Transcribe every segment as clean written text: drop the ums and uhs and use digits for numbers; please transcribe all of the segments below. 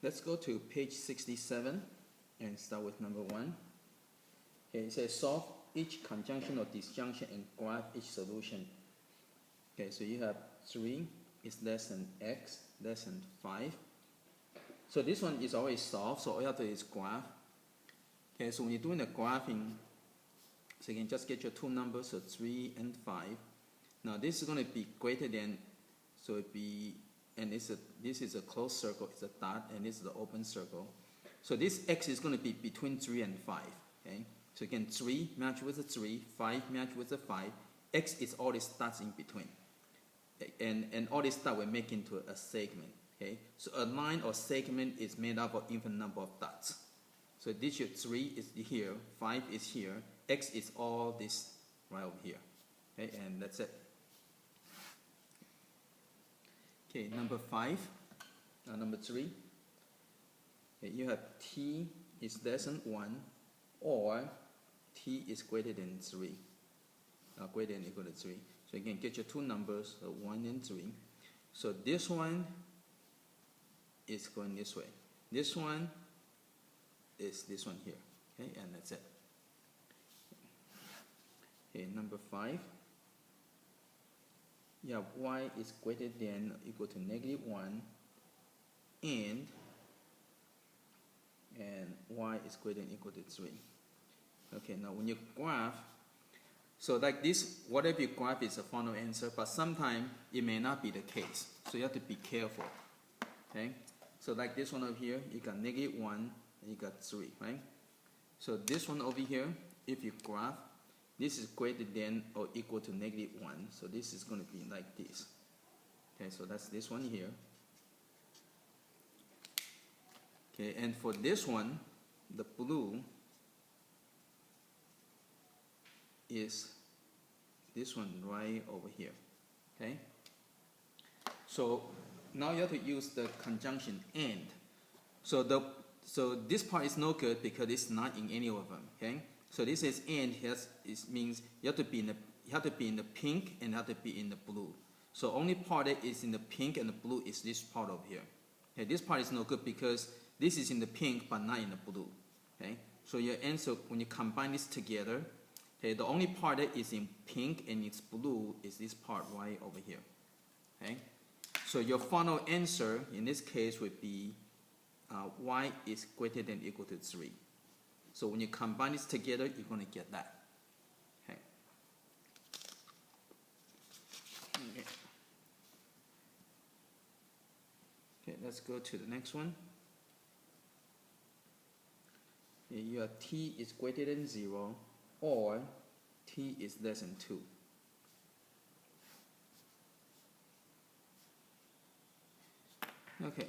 Let's go to page 67 and start with number 1. Okay, it says solve each conjunction or disjunction and graph each solution. Okay, so you have 3 is less than x less than 5. So this one is always solved, so all you have to do is graph. Okay, so when you're doing the graphing, so you can just get your two numbers, so 3 and 5. Now this is going to be greater than, so it be, and this is a closed circle, it's a dot, and this is the open circle. So this x is going to be between 3 and 5. Okay, so again 3 match with the 3, 5 match with the 5. X is all these dots in between, and all these dots we make into a segment. Okay, so a line or segment is made up of infinite number of dots. So this year 3 is here, 5 is here, x is all this right over here. Okay, and that's it. Okay, number 3. Okay, you have t is less than 1 or t is greater than 3. Greater than or equal to 3. So you can get your two numbers, so 1 and 3. So this one is going this way. This one is this one here. Okay, and that's it. Okay, number 5. You have y is greater than or equal to -1 and y is greater than or equal to 3. Okay, now when you graph, so like this, whatever you graph is a final answer, but sometimes it may not be the case. So you have to be careful. Okay, so like this one over here, you got -1 and you got 3, right? So this one over here, if you graph, this is greater than or equal to -1. So this is going to be like this. Okay, so that's this one here. Okay, and for this one, the blue is this one right over here. Okay, so now you have to use the conjunction and. So this part is no good because it's not in any of them. Okay, so this is and it means you have to be in the pink and you have to be in the blue. So only part that is in the pink and the blue is this part over here. Okay, this part is no good because this is in the pink but not in the blue. Okay, so your answer when you combine this together, okay, the only part that is in pink and it's blue is this part right over here. Okay, so your final answer in this case would be y is greater than or equal to 3. So when you combine this together, you're going to get that. Okay. Okay, let's go to the next one. Okay, you have t is greater than 0 or t is less than 2. Okay,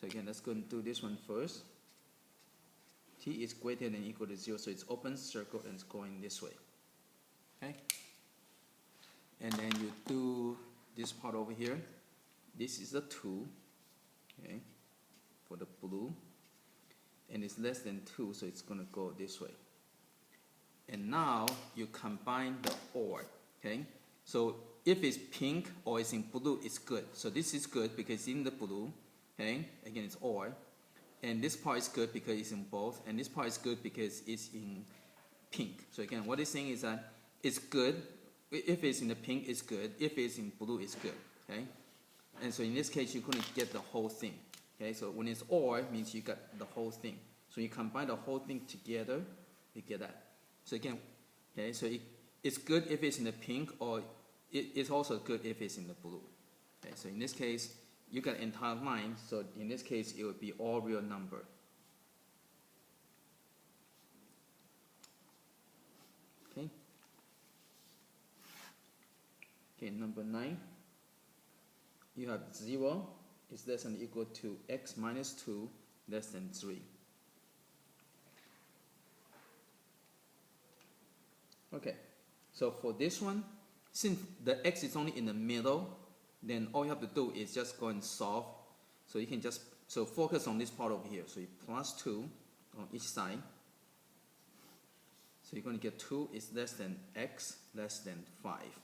so again, let's go and do this one first. T is greater than or equal to 0, so it's open circle and it's going this way. Okay, and then you do this part over here. This is the 2, okay, for the blue, and it's less than 2, so it's going to go this way. And now you combine the or. Okay, so if it's pink or it's in blue, it's good. So this is good because it's in the blue. Okay, again it's or. And this part is good because it's in both, and this part is good because it's in pink. So again, what it's saying is that it's good. If it's in the pink, it's good. If it's in blue, it's good. Okay, and so in this case, you're going to get the whole thing. Okay, so when it's or, it means you got the whole thing. So you combine the whole thing together, you get that. So again, okay, so it's good if it's in the pink, or it's also good if it's in the blue. Okay, so in this case, you got entire line, so in this case it would be all real number. Okay. Okay, number 9. You have 0 is less than or equal to x minus 2 less than 3. Okay, so for this one, since the x is only in the middle, then all you have to do is just go and solve. So you can just focus on this part over here. So you plus 2 on each side. So you're going to get 2 is less than x less than 5.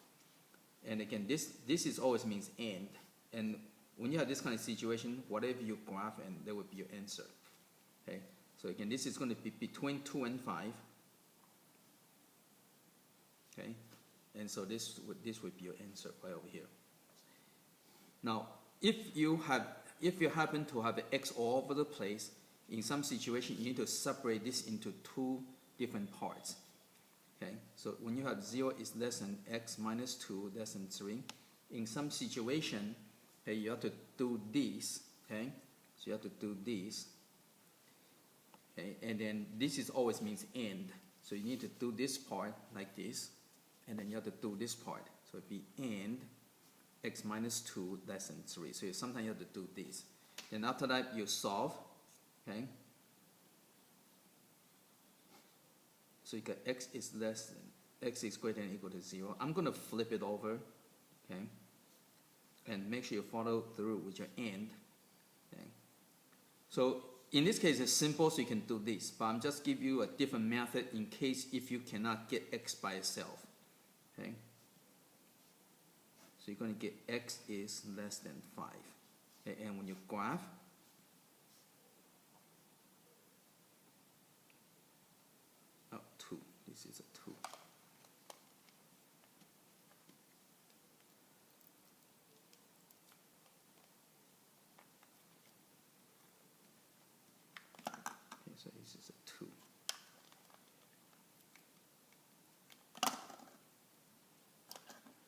And again, this is always means and when you have this kind of situation, whatever you graph, and there will be your answer. Okay, so again, this is going to be between 2 and 5. Okay, and so this would be your answer right over here. Now, if you happen to have x all over the place, in some situation you need to separate this into two different parts. Okay, so when you have 0 is less than x minus 2 less than 3, in some situation, okay, you have to do this. Okay, so you have to do this. Okay, and then this is always means and. So you need to do this part like this, and then you have to do this part. So it'd be and x minus 2 less than 3. So sometimes you have to do this. Then after that, you solve. Okay. So you got x is greater than or equal to 0. I'm going to flip it over. Okay. And make sure you follow through with your and. Okay. So in this case, it's simple, so you can do this. But I'm just give you a different method in case if you cannot get x by itself. Okay. So you're going to get x is less than 5. Okay. And when you graph, oh, 2. This is a 2. Okay, so this is a 2.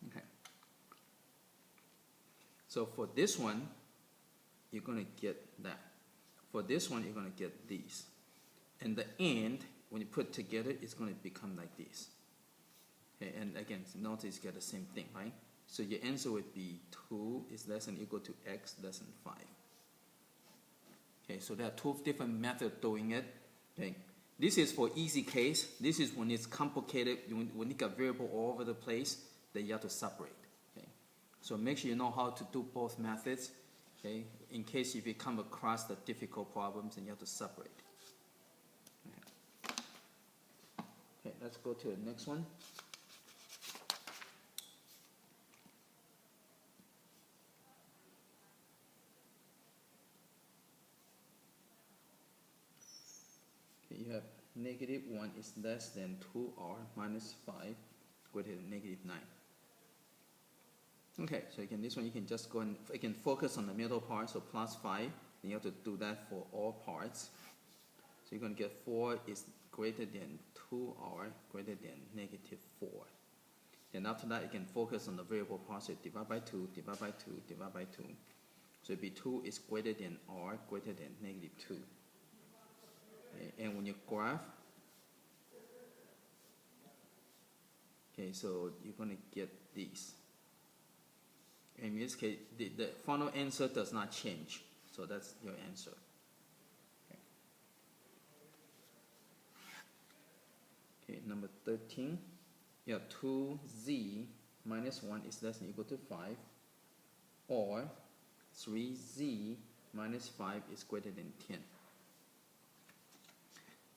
Okay. So for this one, you're going to get that. For this one, you're going to get these. And the and, when you put together, it's going to become like this. Okay, and again, notice you get the same thing, right? So your answer would be 2 is less than or equal to x less than 5. Okay, so there are two different methods doing it. Okay, this is for easy case. This is when it's complicated, when you got variable all over the place, then you have to separate. Okay, so make sure you know how to do both methods. Okay, in case if you come across the difficult problems, then you have to separate. Okay, let's go to the next one. Okay, you have negative 1 is less than 2r minus 5 greater than negative 9. Okay, so again, this one you can just go and focus on the middle part, so plus 5. Then you have to do that for all parts. So you're going to get 4 is greater than 2r greater than negative 4. Then after that, you can focus on the variable part, so divide by 2, divide by 2, divide by 2. So it'd be 2 is greater than r greater than negative 2. Okay, and when you graph, okay, so you're going to get these. In this case, the final answer does not change, so that's your answer. Okay, number 13, you have 2z minus 1 is less than or equal to 5, or 3z minus 5 is greater than 10.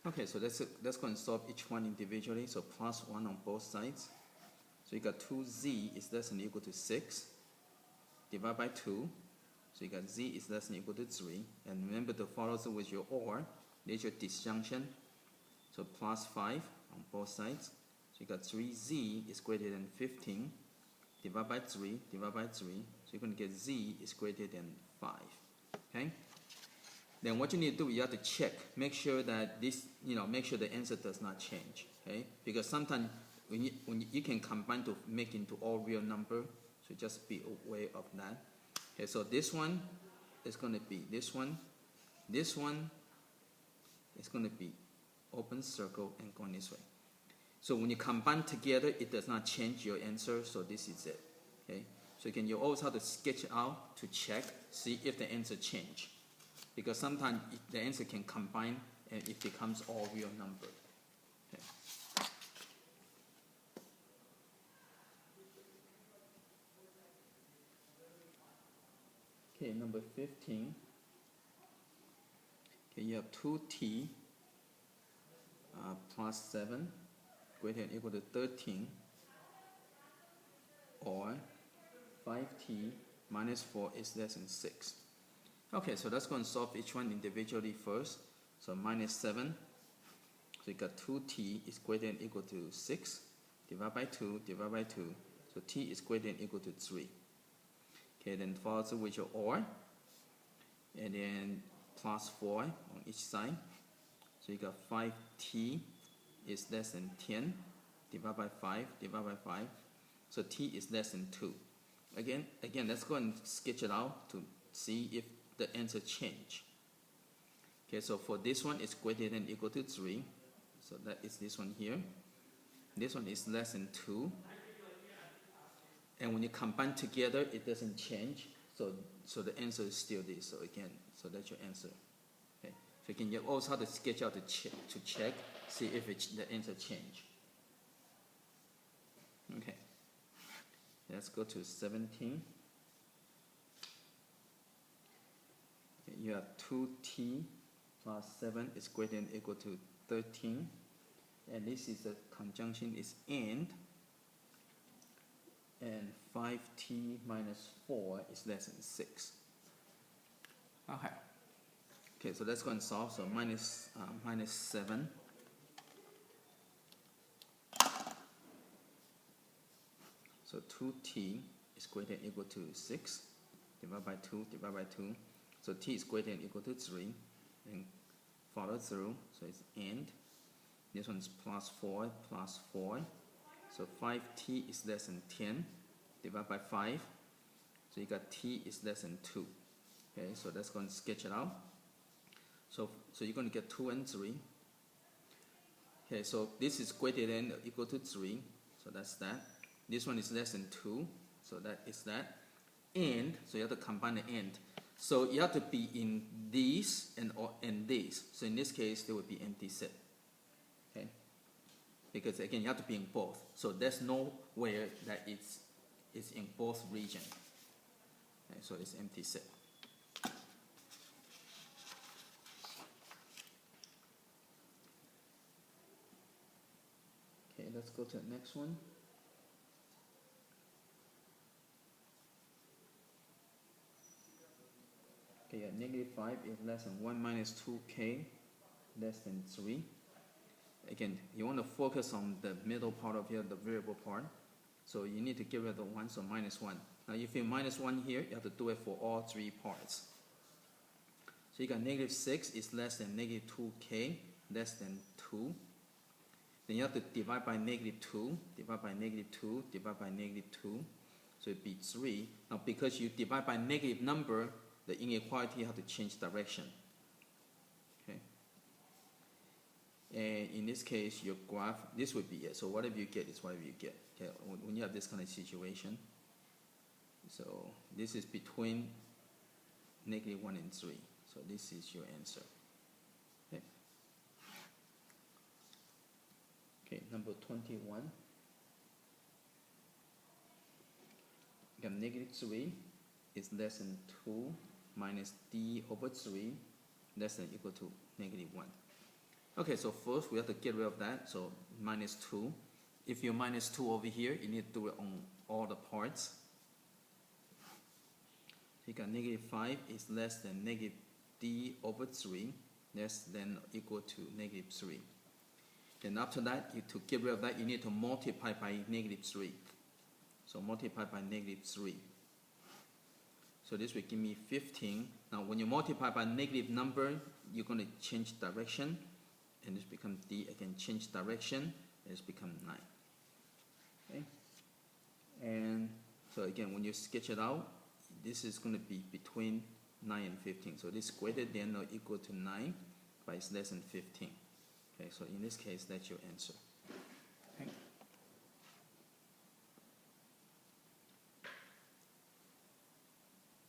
Okay, so let's go and solve each one individually. So plus 1 on both sides. So you got 2z is less than or equal to 6. Divide by 2. So you got z is less than or equal to 3. And remember to follow through with your or. There's your disjunction. So plus 5 on both sides. So you got 3z is greater than 15. Divide by 3. Divide by 3. So you're going to get z is greater than 5. Okay? Then what you need to do, you have to check. Make sure that this, make sure the answer does not change. Okay? Because sometimes when you can combine to make into all real number. So just be aware of that. Okay, so this one is going to be this one. This one is going to be open circle and going this way. So when you combine together, it does not change your answer. So this is it. Okay. So you always have to sketch out to check, see if the answer change. Because sometimes the answer can combine and it becomes all real number. Okay. Okay, number 15. Okay, you have 2t plus 7 greater than or equal to 13, or 5t minus 4 is less than 6. Okay, so let's go and solve each one individually first. So minus 7, so you got 2t is greater than or equal to 6, divided by 2, divided by 2, so t is greater than or equal to 3. Okay, then follow through with your OR, and then plus 4 on each side. So you got 5t is less than 10, divided by 5, divided by 5, so t is less than 2. Again, let's go and sketch it out to see if the answer change. Okay, so for this one, it's greater than or equal to 3. So that is this one here. This one is less than 2. And when you combine together, it doesn't change. So the answer is still this. So again, so that's your answer. Okay. So again, you also have to sketch out to check, see if the answer change. Okay. Let's go to 17. Okay, you have 2t plus 7 is greater than or equal to 13. And this is the conjunction is and. And 5t minus 4 is less than 6. Okay. Okay, so let's go and solve. So minus 7. So 2t is greater than or equal to 6, divided by 2, divided by 2. So t is greater than or equal to 3, and follow through. So it's and. This one is plus 4, plus 4. So 5t is less than 10, divided by 5. So you got t is less than 2. Okay, so let's go and sketch it out. So you're going to get 2 and 3. Okay, so this is greater than or equal to 3. So that's that. This one is less than 2. So that is that. And, so you have to combine the and. So you have to be in these and these. So in this case, there would be empty set. Okay? Because again, you have to be in both. So there's nowhere that it's in both regions. Okay, so it's empty set. Okay, let's go to the next one. Okay, yeah, negative 5 is less than 1 minus 2k less than 3. Again, you want to focus on the middle part of here, the variable part. So you need to get rid of the 1, so minus 1. Now if you minus 1 here, you have to do it for all 3 parts. So you got negative 6 is less than negative 2k less than 2. Then you have to divide by negative 2, divide by negative 2, divide by negative 2. So it'd be 3. Now because you divide by negative number, the inequality you have to change direction. Okay. And in this case, your graph, this would be it. So whatever you get is whatever you get. Okay. When you have this kind of situation. So this is between negative 1 and 3. So this is your answer. Okay. Okay, number 21. You got negative 3 is less than 2 minus d over 3 less than or equal to negative 1. Okay, so first we have to get rid of that. So minus 2. If you minus 2 over here, you need to do it on all the parts. So you got negative 5 is less than negative d over 3 less than or equal to negative 3. Then after that, to get rid of that, you need to multiply by negative 3. So multiply by negative 3. So this will give me 15. Now when you multiply by negative number, you're going to change direction. And this becomes d, again change direction, and it's become 9. Okay. And so again, when you sketch it out, this is going to be between 9 and 15. So this is greater than or equal to 9, but it's less than 15. Okay, so in this case, that's your answer.